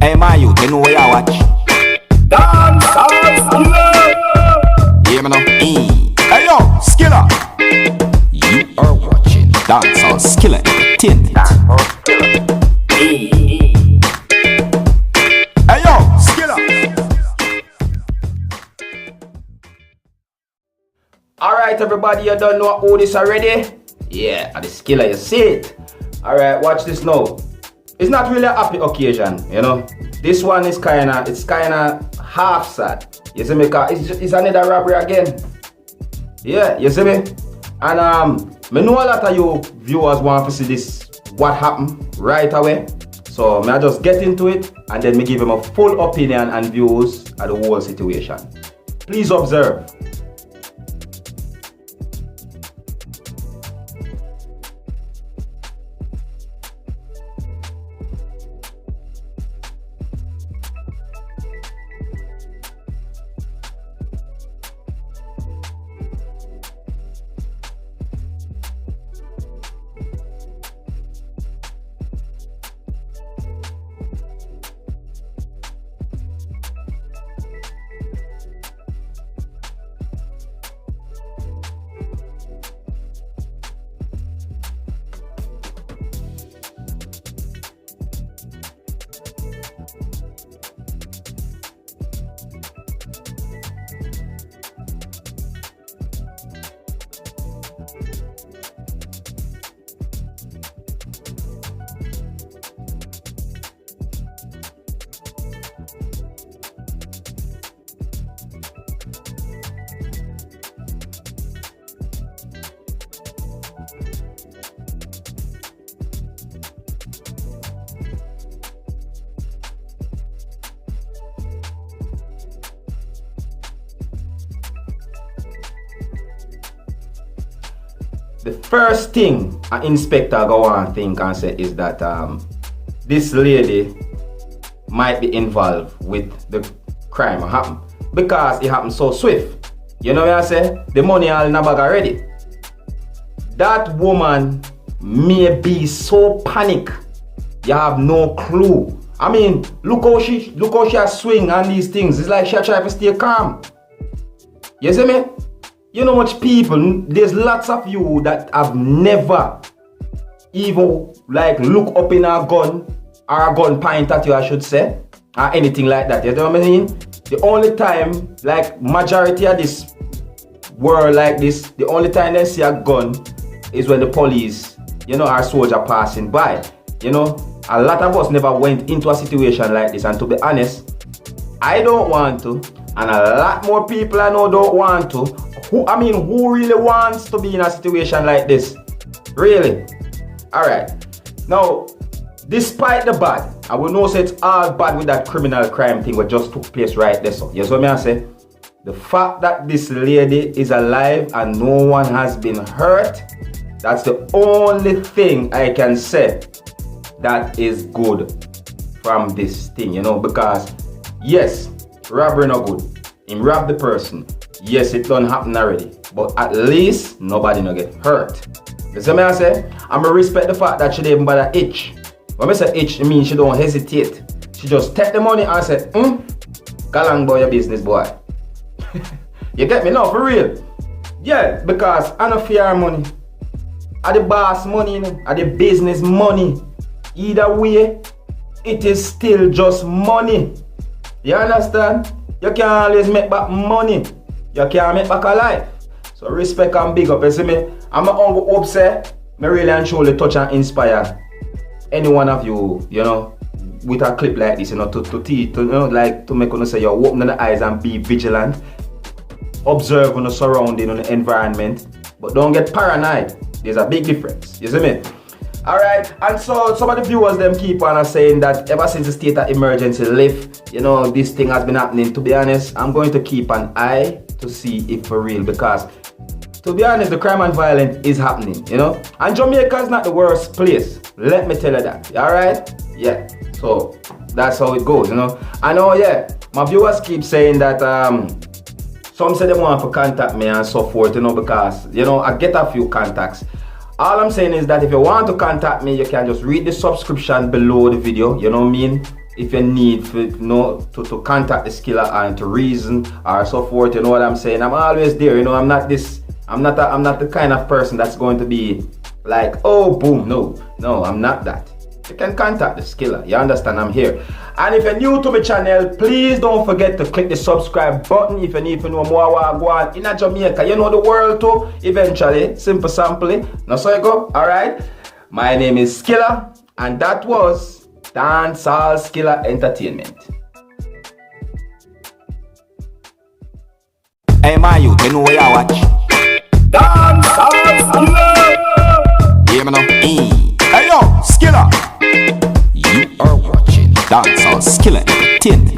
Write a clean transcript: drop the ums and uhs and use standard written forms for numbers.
Hey my youth, you know where you watch? Dancehall Skilla. Hear me now? Hey yo, Skilla. You are watching Dancehall Skilla Entertainment. Hey yo, Skilla. Alright everybody, you don't know all this already? Yeah, at the Skilla you see it. Alright, watch this now. It's not really a happy occasion, you know. This one is kinda half sad. You see me? Cause it's another robbery again. Yeah, you see me? And me know a lot of you viewers want to see this what happened right away. So may I just get into it and then me give them a full opinion and views of the whole situation. Please observe. The first thing an inspector go on think and say is that this lady might be involved with the crime that happened because it happened so swift. You know what I say? The money all in a bag already. That woman may be so panic. You have no clue. I mean, look how she swing on these things. It's like she try to stay calm. You see me? You know much people, there's lots of you that have never even like look up in a gun or a gun point at you, I should say, or anything like that. You know what I mean? The only time, like majority of this world like this, the only time they see a gun is when the police, you know, our soldier passing by. You know, a lot of us never went into a situation like this, and to be honest, I don't want to, and a lot more people I know don't want to. Who really wants to be in a situation like this? Really? Alright. Now, despite the bad, I will know say it's all bad with that criminal crime thing what just took place right there. So, you know what I say? The fact that this lady is alive and no one has been hurt, that's the only thing I can say that is good from this thing, you know, because yes, robbery no good. Him rob the person. Yes, it done happen already, but at least nobody no get hurt. You see me I say? I'm gonna respect the fact that she didn't bother itch. When I say itch, it means she don't hesitate. She just take the money and say, go along boy your business boy. You get me now for real? Yeah, because I don't fear money. I the boss money, you know, I the business money. Either way, it is still just money. You understand? You can't always make back money. You can't make back a life. So respect and big up. You see me? I'm hope say me really and truly touch and inspire any one of you, you know, with a clip like this, you know, to you know, like to make you say you open the eyes and be vigilant. Observe on the surrounding, on the environment, but don't get paranoid. There's a big difference. You see me? Alright, and so some of the viewers them keep on saying that ever since the state of emergency lift, you know, this thing has been happening. To be honest, I'm going to keep an eye to see if for real, because to be honest, the crime and violence is happening, you know, and Jamaica is not the worst place. Let me tell you that. Alright? Yeah. So that's how it goes, you know. I know, yeah, my viewers keep saying that some say they want to contact me and so forth, you know, because, you know, I get a few contacts. All I'm saying is that if you want to contact me, you can just read the subscription below the video, you know what I mean? if you need to contact the skiller and to reason or so forth, you know what I'm saying? I'm always there, you know. I'm not the kind of person that's going to be like, oh boom, no, I'm not that. You can contact the skiller, you understand, I'm here. And if you're new to my channel, please don't forget to click the subscribe button if you need to know more what go on in Jamaica. You know the world too, eventually, simple sampling. Now so you go, alright? My name is Skilla, and that was Dancehall Skilla Entertainment. Hey, my youth, you know where you watch? Dancehall Skilla. Yeah, me know. Hey, yo, Skilla. You are watching Dancehall Skilla Entertainment.